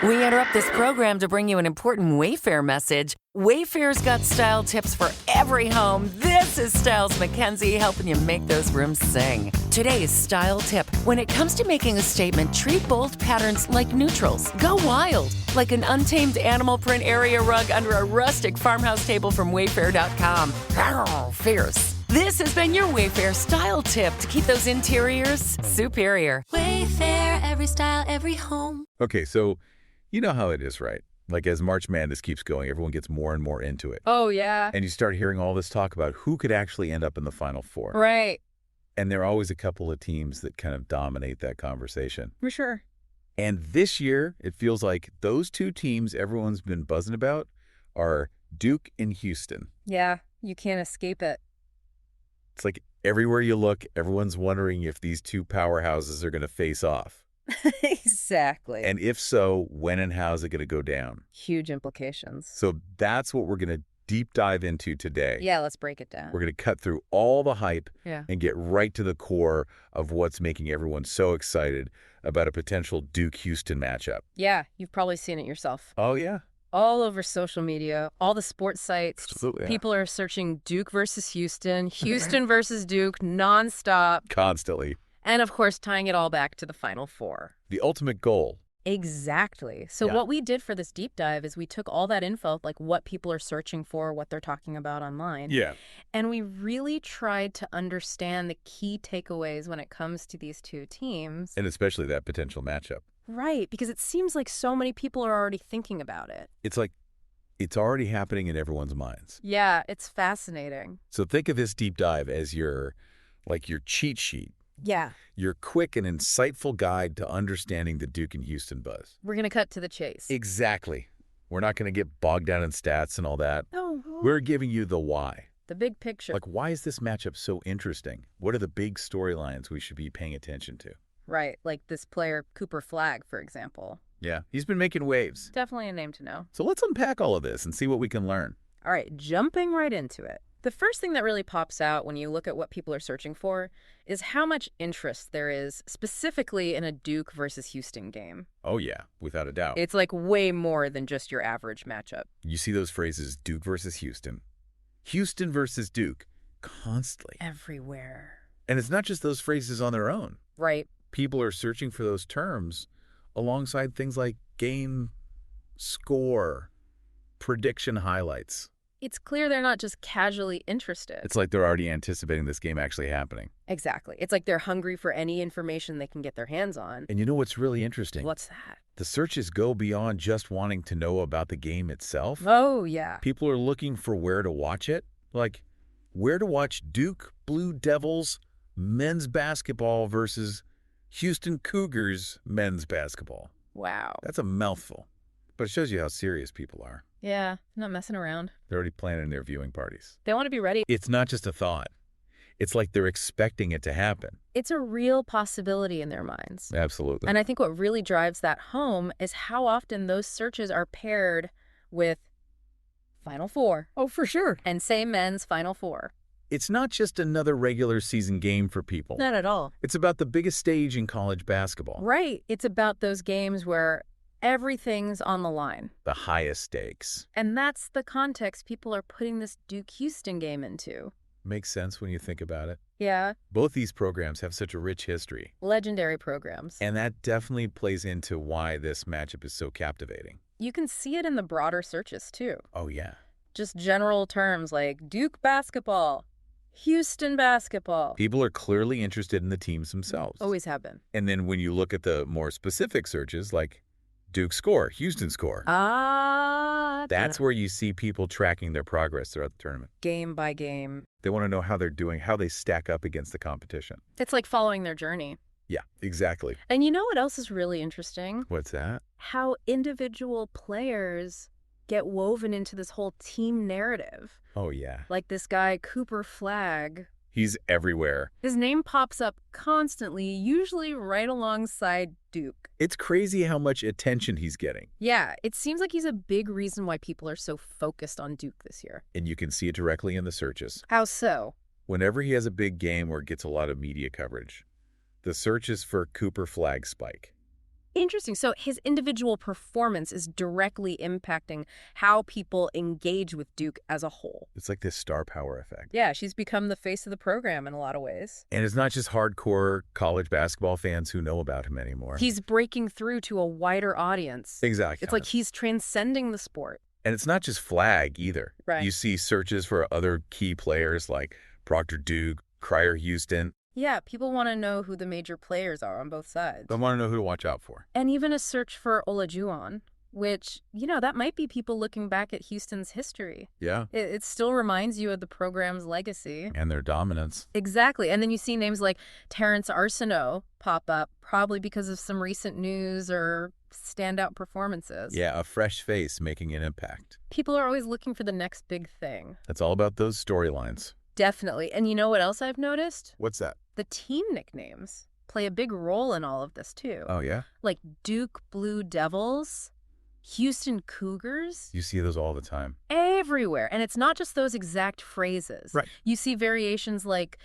We interrupt this program to bring you an important Wayfair message. Wayfair's got style tips for every home. This is Styles McKenzie helping you make those rooms sing. Today's style tip. When it comes to making a statement, treat bold patterns like neutrals. Go wild, like an untamed animal print area rug under a rustic farmhouse table from Wayfair.com. Arr, fierce. This has been your Wayfair style tip to keep those interiors superior. Wayfair, every style, every home. Okay, so you know how it is, right? Like as March Madness keeps going, everyone gets more and more into it. Oh, yeah. And you start hearing all this talk about who could actually end up in the Final Four. Right. And there are always a couple of teams that kind of dominate that conversation. For sure. And this year, it feels like those two teams everyone's been buzzing about are Duke and Houston. Yeah, you can't escape it. It's like everywhere you look, everyone's wondering if these two powerhouses are going to face off. Exactly. And if so, when and how is it going to go down? Huge implications. So that's what we're going to deep dive into today. Yeah, let's break it down. We're going to cut through all the hype Yeah. and get right to the core of what's making everyone so excited about a potential Duke-Houston matchup. Yeah, you've probably seen it yourself. Oh, yeah. All over social media, all the sports sites. Absolutely. People are searching Duke versus Houston, Houston versus Duke, nonstop. Constantly. And of course, tying it all back to the Final Four. The ultimate goal. Exactly. So Yeah. what we did for this deep dive is we took all that info, like what people are searching for, what they're talking about online. Yeah. And we really tried to understand the key takeaways when it comes to these two teams. And especially that potential matchup. Right, because it seems like so many people are already thinking about it. It's like it's already happening in everyone's minds. Yeah, it's fascinating. So think of this deep dive as your cheat sheet. Yeah. Your quick and insightful guide to understanding the Duke and Houston buzz. We're going to cut to the chase. Exactly. We're not going to get bogged down in stats and all that. No. We're giving you the why. The big picture. Like, why is this matchup so interesting? What are the big storylines we should be paying attention to? Right, like this player, Cooper Flagg, for example. Yeah, he's been making waves. Definitely a name to know. So let's unpack all of this and see what we can learn. All right, jumping right into it. The first thing that really pops out when you look at what people are searching for is how much interest there is specifically in a Duke versus Houston game. Oh, yeah, without a doubt. It's like way more than just your average matchup. You see those phrases, Duke versus Houston, Houston versus Duke, constantly. Everywhere. And it's not just those phrases on their own. Right. People are searching for those terms alongside things like game, score, prediction highlights. It's clear they're not just casually interested. It's like they're already anticipating this game actually happening. Exactly. It's like they're hungry for any information they can get their hands on. And you know what's really interesting? What's that? The searches go beyond just wanting to know about the game itself. Oh, yeah. People are looking for where to watch it. Like, where to watch Duke Blue Devils men's basketball versus Houston Cougars men's basketball. Wow. That's a mouthful. But it shows you how serious people are. Yeah, not messing around. They're already planning their viewing parties. They want to be ready. It's not just a thought. It's like they're expecting it to happen. It's a real possibility in their minds. Absolutely. And I think what really drives that home is how often those searches are paired with Final Four. Oh, for sure. And say men's Final Four. It's not just another regular season game for people. Not at all. It's about the biggest stage in college basketball. Right. It's about those games where everything's on the line. The highest stakes. And that's the context people are putting this Duke-Houston game into. Makes sense when you think about it. Yeah. Both these programs have such a rich history. Legendary programs. And that definitely plays into why this matchup is so captivating. You can see it in the broader searches, too. Oh, yeah. Just general terms like Duke basketball, Houston basketball. People are clearly interested in the teams themselves. Always have been. And then when you look at the more specific searches like Duke score, Houston score. That's where you see people tracking their progress throughout the tournament. Game by game. They want to know how they're doing, how they stack up against the competition. It's like following their journey. Yeah, exactly. And you know what else is really interesting? What's that? How individual players get woven into this whole team narrative. Oh, yeah. Like this guy, Cooper Flagg. He's everywhere. His name pops up constantly, usually right alongside Duke. It's crazy how much attention he's getting. Yeah, it seems like he's a big reason why people are so focused on Duke this year. And you can see it directly in the searches. How so? Whenever he has a big game or gets a lot of media coverage, the searches for Cooper Flagg spike. Interesting. So his individual performance is directly impacting how people engage with Duke as a whole. It's like this star power effect. Yeah, she's become the face of the program in a lot of ways. And it's not just hardcore college basketball fans who know about him anymore. He's breaking through to a wider audience. Exactly. It's like he's transcending the sport. And it's not just flag either. Right. You see searches for other key players like Proctor Duke, Cryer Houston. Yeah, people want to know who the major players are on both sides. They want to know who to watch out for. And even a search for Olajuwon, which, that might be people looking back at Houston's history. Yeah. It still reminds you of the program's legacy. And their dominance. Exactly. And then you see names like Terrence Arsenault pop up, probably because of some recent news or standout performances. Yeah, a fresh face making an impact. People are always looking for the next big thing. It's all about those storylines. Definitely. And you know what else I've noticed? What's that? The team nicknames play a big role in all of this, too. Oh, yeah? Like Duke Blue Devils, Houston Cougars. You see those all the time. Everywhere. And it's not just those exact phrases. Right. You see variations like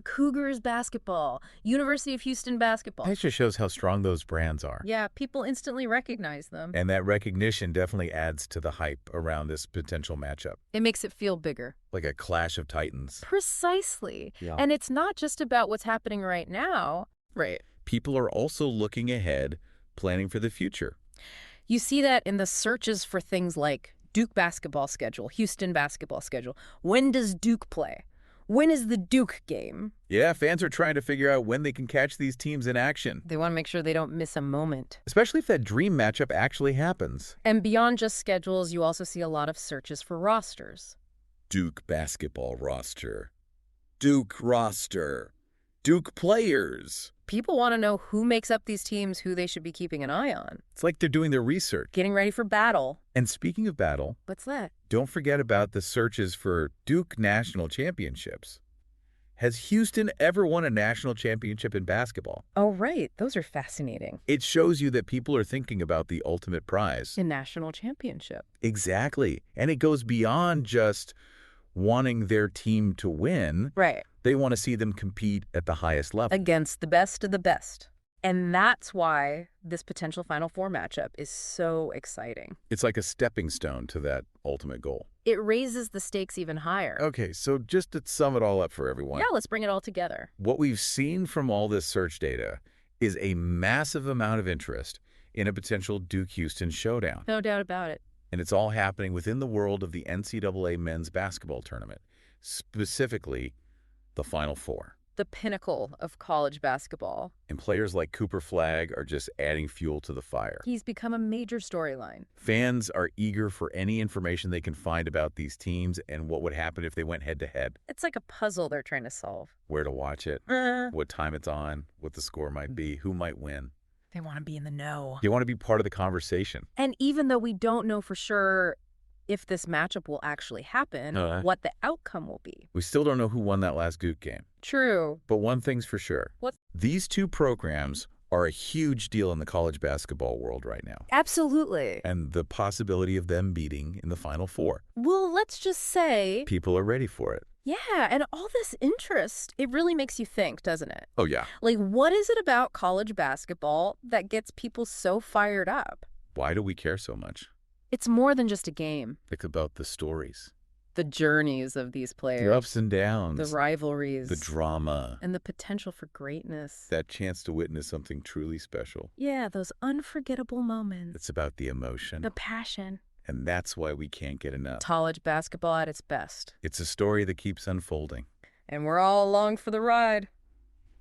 Cougars basketball, University of Houston basketball. That just shows how strong those brands are. Yeah, people instantly recognize them. And that recognition definitely adds to the hype around this potential matchup. It makes it feel bigger. Like a clash of titans. Precisely. Yeah. And it's not just about what's happening right now. Right. People are also looking ahead, planning for the future. You see that in the searches for things like Duke basketball schedule, Houston basketball schedule. When does Duke play? When is the Duke game? Yeah, fans are trying to figure out when they can catch these teams in action. They want to make sure they don't miss a moment. Especially if that dream matchup actually happens. And beyond just schedules, you also see a lot of searches for rosters. Duke basketball roster. Duke roster. Duke players. People want to know who makes up these teams, who they should be keeping an eye on. It's like they're doing their research. Getting ready for battle. And speaking of battle, What's that? don't forget about the searches for Duke national championships. Has Houston ever won a national championship in basketball? Oh, right. Those are fascinating. It shows you that people are thinking about the ultimate prize. A national championship. Exactly. And it goes beyond just wanting their team to win. Right. They want to see them compete at the highest level. Against the best of the best. And that's why this potential Final Four matchup is so exciting. It's like a stepping stone to that ultimate goal. It raises the stakes even higher. Okay, so just to sum it all up for everyone. Yeah, let's bring it all together. What we've seen from all this search data is a massive amount of interest in a potential Duke-Houston showdown. No doubt about it. And it's all happening within the world of the NCAA men's basketball tournament, specifically the Final Four. The pinnacle of college basketball. And players like Cooper Flagg are just adding fuel to the fire. He's become a major storyline. Fans are eager for any information they can find about these teams and what would happen if they went head-to-head. It's like a puzzle they're trying to solve. Where to watch it, what time it's on, what the score might be, who might win. They want to be in the know. They want to be part of the conversation. And even though we don't know for sure if this matchup will actually happen, what the outcome will be. We still don't know who won that last Duke game. True. But one thing's for sure. What? These two programs are a huge deal in the college basketball world right now. Absolutely. And the possibility of them meeting in the Final Four. Well, let's just say... People are ready for it. Yeah, and all this interest, it really makes you think, doesn't it? Oh, yeah. Like, what is it about college basketball that gets people so fired up? Why do we care so much? It's more than just a game. It's about the stories. The journeys of these players. The ups and downs. The rivalries. The drama. And the potential for greatness. That chance to witness something truly special. Yeah, those unforgettable moments. It's about the emotion. The passion. And that's why we can't get enough. College basketball at its best. It's a story that keeps unfolding. And we're all along for the ride.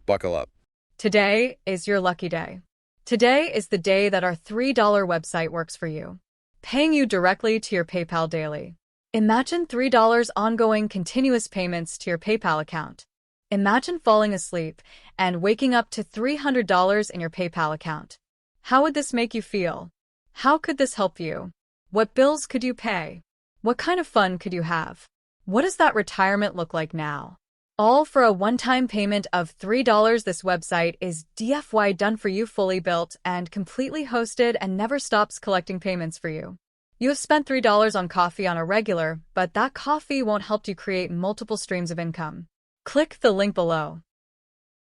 Buckle up. Today is your lucky day. Today is the day that our $3 website works for you, paying you directly to your PayPal daily. Imagine $3 ongoing continuous payments to your PayPal account. Imagine falling asleep and waking up to $300 in your PayPal account. How would this make you feel? How could this help you? What bills could you pay? What kind of fun could you have? What does that retirement look like now? All for a one-time payment of $3. This website is DFY done for you, fully built and completely hosted, and never stops collecting payments for you. You have spent $3 on coffee on a regular, but that coffee won't help you create multiple streams of income. Click the link below.